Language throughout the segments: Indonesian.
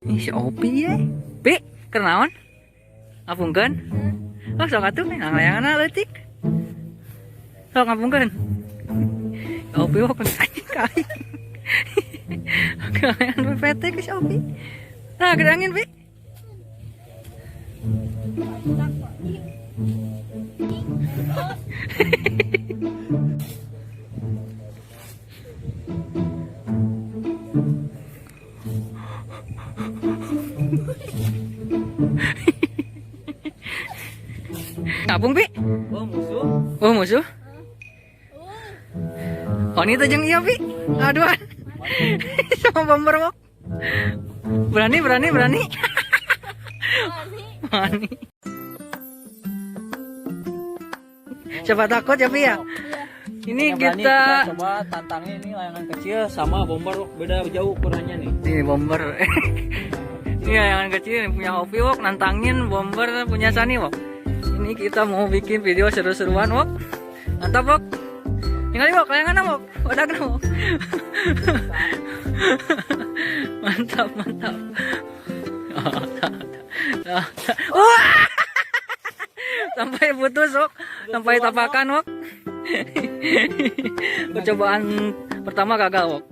Ini si Opi ya. Pi, kenaon? Ngapungkeun? Oh, sok atuh nang layangan leutik. Sok ngapungkeun. Opi wok anjing kali. Kalian PT ke si Opi. Nah, gedangin, Pi. Ngapung, Pi? Oh musuh. Oh, musuh. Oh, ini tuh jeung iya, Pi. Aduan. Sama bomber wok. Berani. Berani. Siapa takut ya, Pi ya? Ini Yang berani kita coba tantangnya ini layangan kecil sama bomber beda jauh ukurannya nih. ini bomber. Ini layangan kecil yang punya Opi wok nantangin bomber punya Sani wok. Ini kita mau bikin video seru-seruan wok. Mantap wok. Tinggal wok layangan wok. Wadah kena wok. Mantap. Wah! Sampai putus wok. Sampai tapakan wok. Percobaan pertama gagal wok.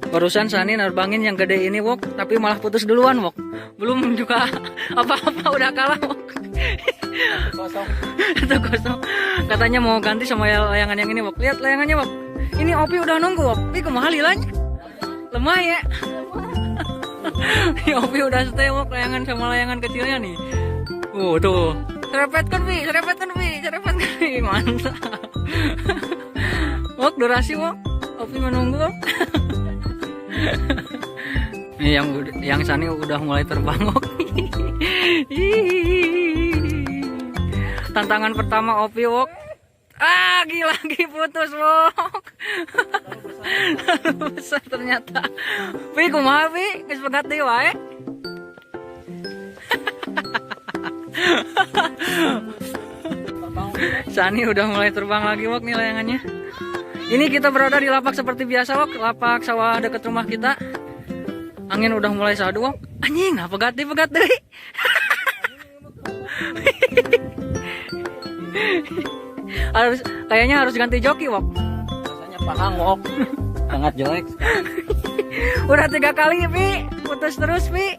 Barusan Sani nerbangin yang gede ini wok, tapi malah putus duluan wok. Belum juga apa-apa udah kalah wok. Itu kosong. Katanya mau ganti sama layangan yang ini wok. Lihat layangannya wok. Ini Opi udah nunggu wok. Tapi kumaha lilanya? Lemah ya. Ini Opi udah stay wok layangan sama layangan kecilnya nih. Tuh. Serepetkan Pi. Mantap. Wok durasi wok. Opi menunggu wok. Ini yang Sani udah mulai terbang wok. Tantangan pertama Opi wok. Gila lagi putus wok. Besar ternyata. Pi kumaha Pi? Geus pegat deui wae. Sani udah mulai terbang lagi wok nih layangannya. Ini kita berada di lapak seperti biasa wok, lapak sawah dekat rumah kita. Angin udah mulai sadu wok. Anjing, pegat deui. Kayaknya harus ganti joki wok. Rasanya pahang wok. Sangat jelek. Udah 3 kali Pi, putus terus Pi.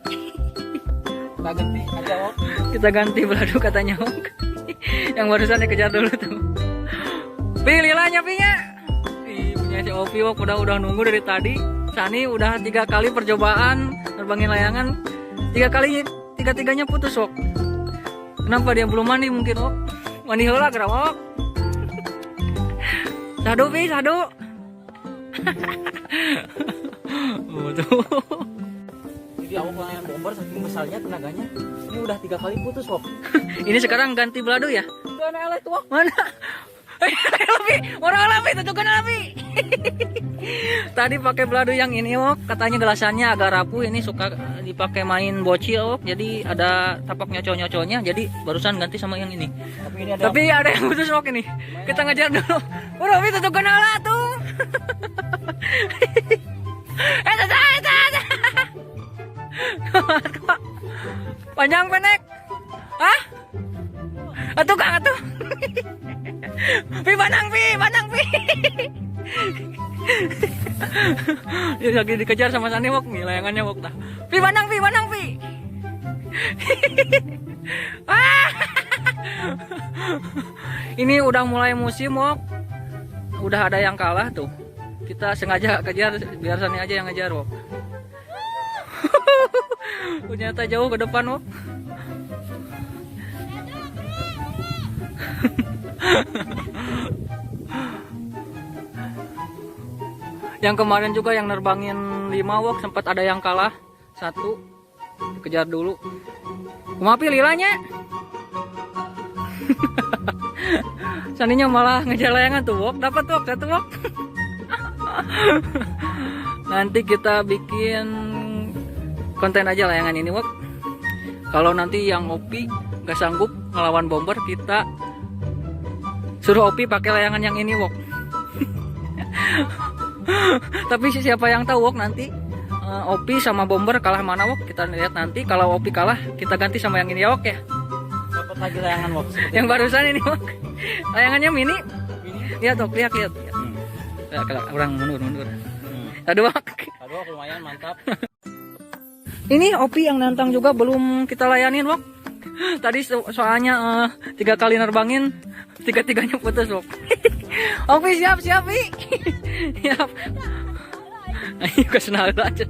Kita ganti aja wok. Kita ganti beladu katanya wok. Yang barusan dikejar dulu tuh. Pi lilanya Pi nya. Punya si Opi wok udah nunggu dari tadi. Sani udah 3 kali percobaan nerbangin layangan. 3-tiganya putus wok. Kenapa dia belum mandi mungkin wok? Mandi heula geura wok. Sadu Pi, sadu. Tuh. Jadi awak layangan bomber saking besarnya tenaganya. Ini udah 3 kali putus wok. Ini sekarang ganti beladu ya? Gak ada tuh wok. Mana? Orang Pi, tunjukkan Pi. Tadi pakai beladu yang ini wok, katanya gelasannya agak rapuh, ini suka dipakai main bocil wok, jadi ada tapak nyocok-nyocoknya, jadi barusan ganti sama yang ini. Tapi ada yang putus wok ini. Kita ngejar dulu. Udah Pi, tunjukkan tuh. Panjang pendek. Hah? Atuh Kang, atuh. Pi banang Pi. Dia lagi dikejar sama Sani wok nih layangannya wok dah. Pi banang Pi. Ini udah mulai musim wok. Udah ada yang kalah tuh. Kita sengaja kejar biar Sani aja yang ngejar wok. Ternyata jauh ke depan wok. Yang kemarin juga yang nerbangin 5 wok sempat ada yang kalah 1. Dikejar dulu. Kumaha Pi lilanya? Saninya malah ngejar layangan tuh wok, dapat wok 1 wok. Nanti kita bikin konten aja layangan ini wok. Kalau nanti yang Opi gak sanggup ngelawan bomber, kita suruh Opi pakai layangan yang ini wok. Tapi siapa yang tahu wok nanti Opi sama Bomber kalah mana Wok? Kita lihat nanti. Kalau Opi kalah, kita ganti sama yang ini ya Wok ya. Dapat lagi layangan Wok. Yang barusan ini Wok. Layangannya mini. Ini. Lihat Wok, lihat. Ya, orang mundur. Aduh Wok. Aduh, lumayan mantap. Ini Opi yang nantang juga belum kita layanin Wok. Tadi soalnya 3 kali nerbangin, 3-3-nya putus Wok. Opi siap Pi. Siap. Ayo ke senal aja.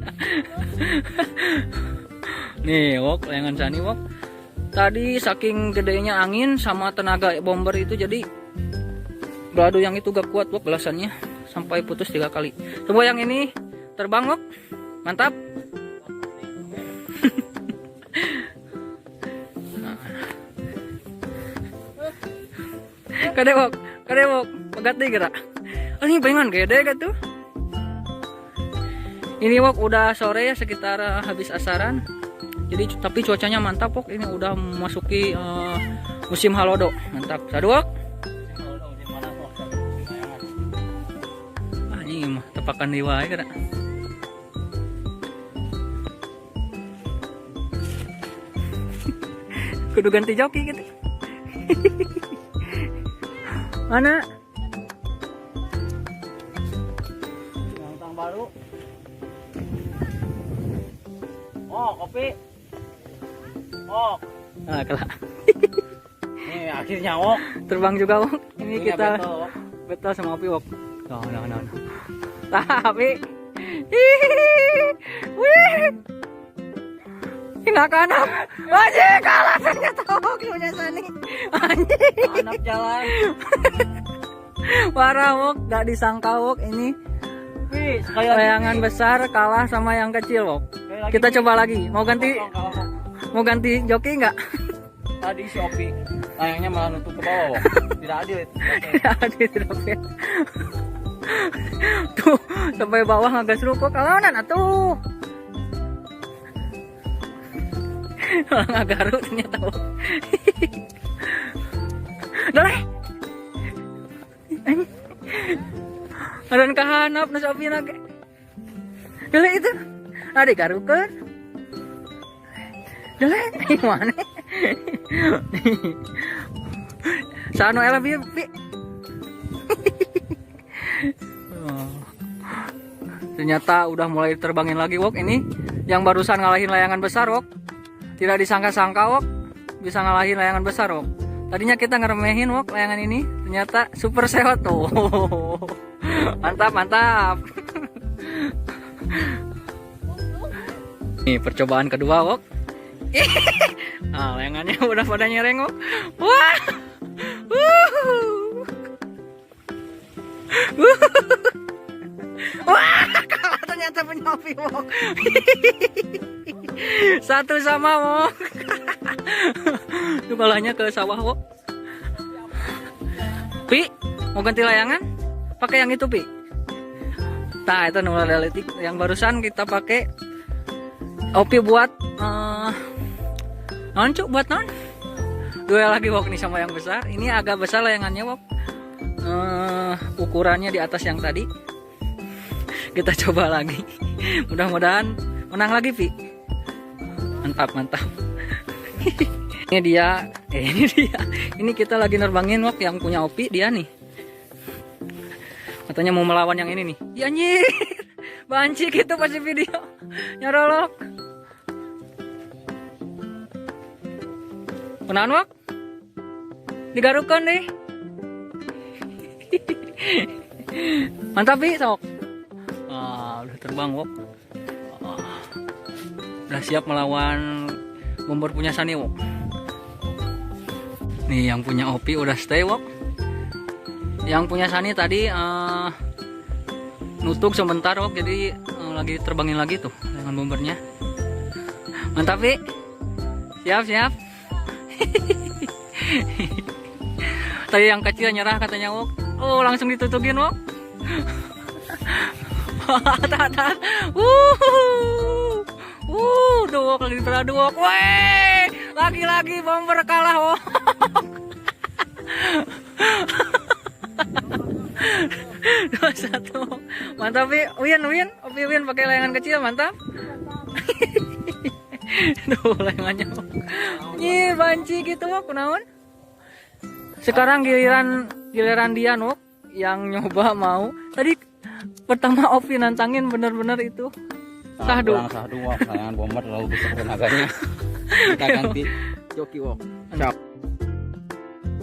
Nih Wok, layangan Sani Wok. Tadi saking gedenya angin sama tenaga Bomber itu jadi beladu yang itu gak kuat Wok belasannya sampai putus 3 kali. Coba yang ini terbang Wok. Mantap. Kade Wok, pegat deh gerak. Oh, ini pengen gede gitu. Ini Wok udah sore ya, sekitar habis asaran. Jadi tapi cuacanya mantap Wok. Ini udah memasuki musim halodo. Mantap. Sadu Wok. Ah, ini mah tepakan di wae gerak. Kudu ganti joki gitu. Mana? Tang baru. Oh, kopi. Oh. Ah, kalah. Nih akhirnya Wok. Terbang juga Wok. Ini Punya kita betul, Wok. betul sama Opi Wok. No. Tapi wih. Nggak kanan. Anjing kalah ternyata Wok punya Sani. Anjing. Anak jalan. Parah Wok, gak disangka Wok ini Pi, layangan besar kalah sama yang kecil Wok. Kita coba lagi. Mau ganti joki nggak? Tadi si Opi layangnya malah nutup ke bawah Wok. Tidak adil itu. Tidak. Tuh sampai bawah nggak seru kok kalanan atuh. Nggak garu ternyata Wok. Dole. Adan kahanap na sa Opi nage. Dole itu. Ade garukeun. Dole, mana? Sano ela Pi. Ternyata udah mulai terbangin lagi Wok ini. Yang barusan ngalahin layangan besar Wok. Tidak disangka-sangka Wok bisa ngalahin layangan besar Wok. Tadinya kita ngeremehin Wok layangan ini, ternyata super sehat tuh. Mantap. Nih percobaan kedua Wok. Nah, layangannya udah pada nyereng Wok. Wah. Wah, kalah ternyata punya Opi Wok. Satu sama Wok. Itu kalahnya ke sawah Wok. Pi, mau ganti layangan? Pakai yang itu Pi. Nah itu nomor realitik yang barusan kita pakai Opi buat non cuk buat non. Dua lagi Wok nih sama yang besar. Ini agak besar layangannya Wok. Ukurannya di atas yang tadi. Kita coba lagi. Mudah-mudahan menang lagi Pi. Mantap. Ini dia. Ini kita lagi nerbangin Wok yang punya Opi dia nih. Katanya mau melawan yang ini nih. Ya anjir. Banci gitu pas di video. Nyarolok. Kenaon Wok? Digarukan deh. Mantap Pi sok. Udah terbang Wok. Udah siap melawan Bomber punya Sani Wok. Nih yang punya Opi udah stay Wok. Yang punya Sani tadi nutup sebentar Wok, jadi lagi terbangin lagi tuh dengan Bombernya. Mantap Pi. Siap. Tadi yang kecil nyerah katanya Wok. Oh langsung ditutupin Wok. Tuh Wok lagi beradu Wok. Weh, lagi-lagi Bomber kalah Wok. 2-1. Mantap Pi. Opi Win pakai layangan kecil mantap. Tuh layangannya. Ih, banci gitu wok, kunaon? Sekarang giliran dia Wok yang nyoba mau. Tadi pertama Opi nantangin bener-bener itu. Sahdu. Sahdu wok, layangan bomber terlalu besar tenaganya. Kita ganti joki wok. Siap.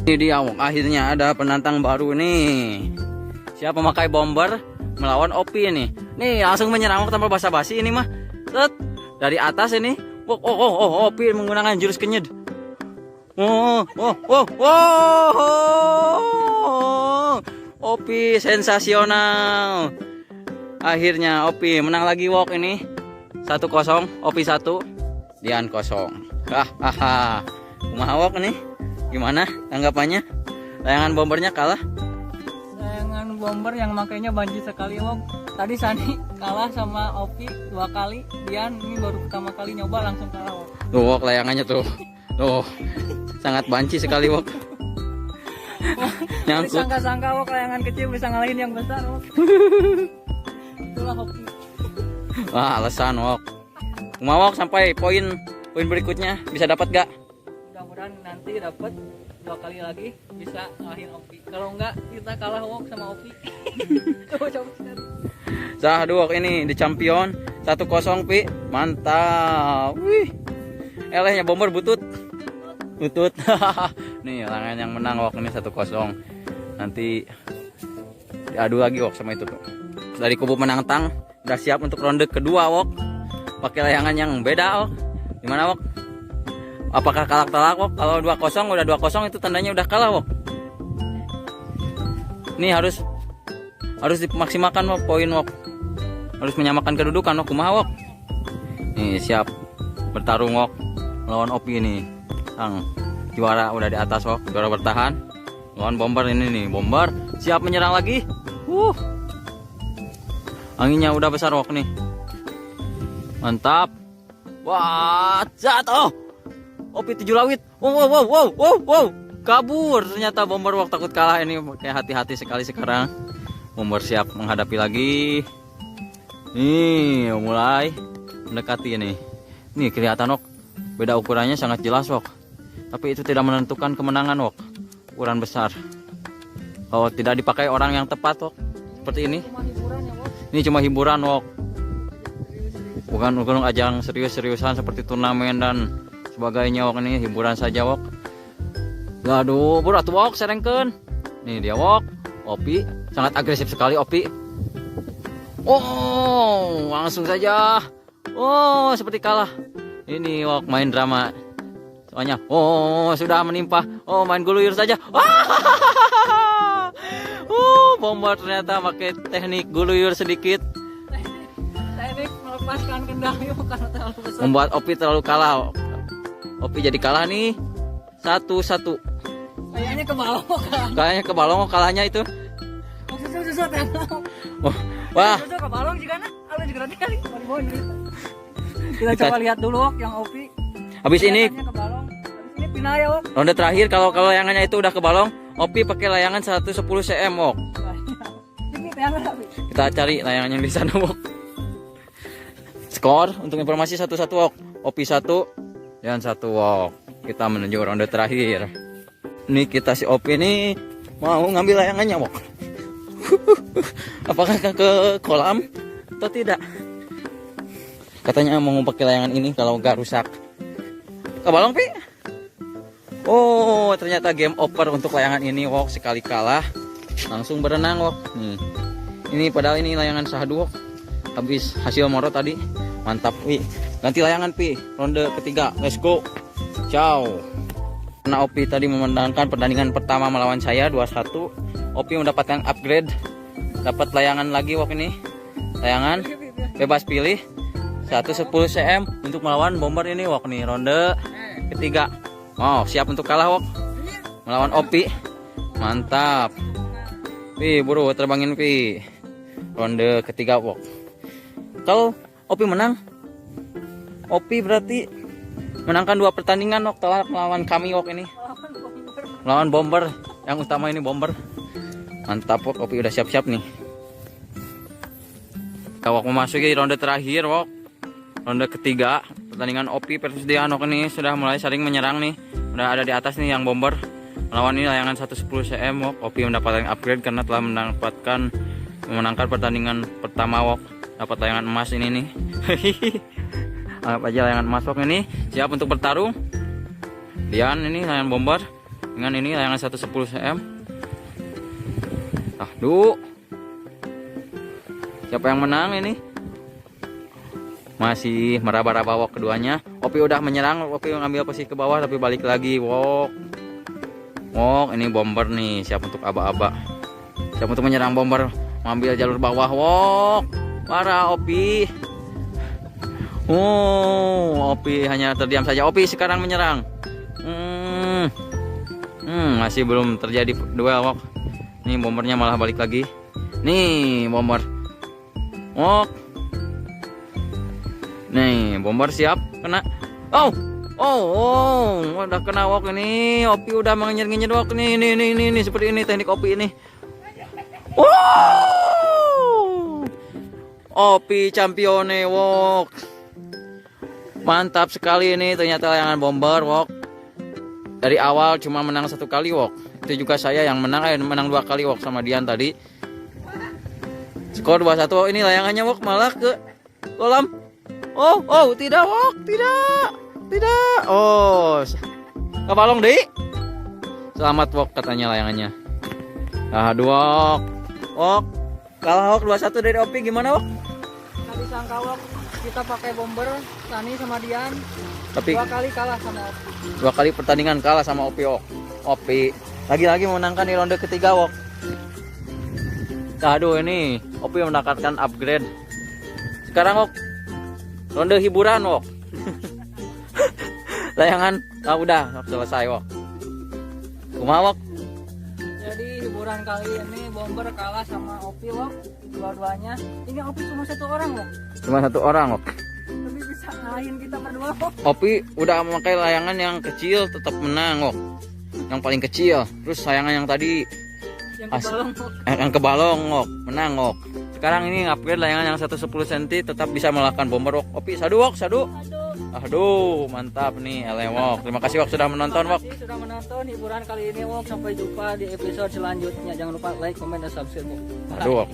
Ini dia wok, akhirnya ada penantang baru nih. Siap memakai bomber melawan Opi ini. Nih langsung menyerang wok tanpa basa-basi ini mah. Set dari atas ini. Wok, Opi menggunakan jurus kenyed. Opi sensasional. Akhirnya Opi menang lagi wok ini. 1-0, Opi 1, Dian 0. Hahaha. Kumaha wok nih? Gimana tanggapannya? Layangan bombernya kalah? Layangan bomber yang makainya banji sekali wok. Tadi Sani kalah sama Opi 2 kali. Dian ini baru pertama kali nyoba langsung kalah wok. Tuh wok layangannya tuh. Tuh. Sangat banci sekali wok. Nyangkut. Sangka-sangka wok layangan kecil bisa ngalahin yang besar wok. Itulah Opi. Wah, alasan wok. Kumaha wok sampai poin berikutnya bisa dapat gak? Mudah-mudahan nanti dapat 2 kali lagi bisa ngalahin Opi. Kalau enggak kita kalah wok sama Opi. Coba. Sahdu wok ini di champion 1-0 Pi. Mantap. Wih. Elehnya bomber butut. Nih layangan yang menang wok ini 1-0. Nanti diadu lagi wok sama itu tuh. Dari kubu menantang udah siap untuk ronde kedua wok. Pakai layangan yang beda wok. Gimana wok? Apakah kalah telak wok? Kalau 2-0 udah 2-0 itu tandanya udah kalah wok. Nih harus dimaksimalkan wok poin wok. Harus menyamakan kedudukan wok. Kumaha wok? Nih siap bertarung wok melawan Opi ini. Sang juara udah di atas wok, juara bertahan. Lawan bomber ini nih, bomber siap menyerang lagi. Anginnya udah besar wok nih. Mantap. Wah, jatuh. Opi 7 lawit. Wow. Kabur ternyata bomber wok, takut kalah ini. Kayak hati-hati sekali sekarang. Bomber siap menghadapi lagi. Nih, mulai mendekati ini. Nih kelihatan wok. Beda ukurannya sangat jelas wok. Tapi itu tidak menentukan kemenangan wok. Ukuran besar. Kalau tidak dipakai orang yang tepat wok. Seperti ini. Ini cuma hiburan wok. Bukan ajang serius-seriusan seperti turnamen dan sebagainya wok. Ini hiburan saja wok. Aduh, berat wok serengkeun. Nih dia wok. Opi sangat agresif sekali Opi. Oh, langsung saja. Oh, seperti kalah. Ini wok main drama. Soalnya sudah menimpa. Main guluyur saja. Bomber ternyata pakai teknik guluyur sedikit. Teknik melepaskan kendali karena terlalu besar. Membuat Opi terlalu kalah. Opi jadi kalah nih. 1-1. Kayaknya ke balong kan. Kayaknya ke balong kalahnya itu. Susah. Wah. Susah ke balong juga nah. Alun juga nanti kali. Kita coba lihat dulu wok yang Opi. Habis ini ke balong. Habis ini pindah ya wok. ronde terakhir kalau layangannya itu udah ke balong, Opi pakai layangan 110 cm wok. Kita cari layangan yang di sana wok. Skor untuk informasi 1-1 wok. Opi 1 dan 1 wok. Kita menuju ronde terakhir. Ini kita si Opi ini mau ngambil layangannya wok. Apakah ke kolam atau tidak? Katanya mau pakai layangan ini kalau nggak rusak. Ke balong Pi? Oh, ternyata game over untuk layangan ini wok. Sekali kalah langsung berenang wok. Nih. Ini padahal ini layangan sahdu wok. Habis hasil moro tadi. Mantap Pi. Ganti layangan Pi. Ronde ketiga. Let's go. Ciao. Karena Opi tadi memenangkan pertandingan pertama melawan saya 2-1. Opi mendapatkan upgrade. Dapat layangan lagi wok ini. Layangan bebas pilih 110 cm untuk melawan bomber ini wok nih. Ronde ketiga. Siap untuk kalah wok. Melawan Opi. Mantap. Pi, buru terbangin Pi. Ronde ketiga wok. Kalau Opi menang, Opi berarti menangkan 2 pertandingan wok telah melawan kami wok ini. Melawan bomber. Yang utama ini bomber. Mantap wok, Opi udah siap-siap nih. Wok memasuki ronde terakhir wok. ronde ketiga pertandingan Opi versus Dianok ini sudah mulai saling menyerang nih. Udah ada di atas nih yang bomber melawan ini layangan 110 cm Wok. Opi mendapatkan upgrade karena telah memenangkan pertandingan pertama Wok. Dapat layangan emas ini nih. Anggap aja layangan emas Wok ini. Siap untuk bertarung. Dian ini layangan bomber dengan ini layangan 110 cm. Aduh. Siapa yang menang ini? Masih meraba-raba Wok keduanya. Opi udah menyerang, Opi ngambil posisi ke bawah tapi balik lagi Wok. Wok ini bomber nih, siap untuk aba-aba. Siap untuk menyerang bomber, mengambil jalur bawah Wok. Parah Opi. Opi hanya terdiam saja. Opi sekarang menyerang. Masih belum terjadi duel Wok. Nih bombernya malah balik lagi. Nih bomber. Wok. Nih, bomber siap kena. Oh, udah kena Wok ini. Opi udah mengenyir-ngenyir Wok nih. Ini seperti ini teknik Opi ini. Wow! Opi champione Wok. Mantap sekali ini, ternyata layangan bomber Wok. Dari awal cuma menang 1 kali Wok. Itu juga saya yang menang 2 kali Wok sama Dian tadi. Skor 2-1 Wok. Ini layangannya Wok malah ke kolam. Oh, tidak Wok, tidak. Oh, kebalong deh. Selamat Wok katanya layangannya. Aduh Wok, kalah Wok 2-1 dari Opi, gimana Wok? Tadi sangka Wok kita pakai bomber, Sani sama Dian. Tapi 2 kali kalah sama Opi. 2 kali pertandingan kalah sama Opi Wok. Opi lagi-lagi memenangkan di ronde ketiga Wok. Aduh ini Opi mendapatkan upgrade. Sekarang Wok ronde hiburan Wok. Layangan udah selesai Wok. Kumaha Wok? Jadi hiburan kali ini bomber kalah sama Opi Wok. Dua-duanya. Ini Opi cuma 1 orang Wok. Cuma 1 orang Wok. Tapi bisa ngalahin kita berdua Wok. Opi udah memakai layangan yang kecil tetap menang Wok. Yang paling kecil. Terus layangan yang tadi Yang kebalong Wok. yang kebalong Wok, menang Wok. Sekarang ini upgrade layangan yang 110 cm tetap bisa mengalahkan bomber Wok. Opi sadu Wok, sadu. Aduh, mantap nih LM Wok. Terima kasih Wok sudah menonton Wok. Terima kasih sudah menonton hiburan kali ini Wok. Sampai jumpa di episode selanjutnya. Jangan lupa like, comment, dan subscribe Wok. Aduh Wok.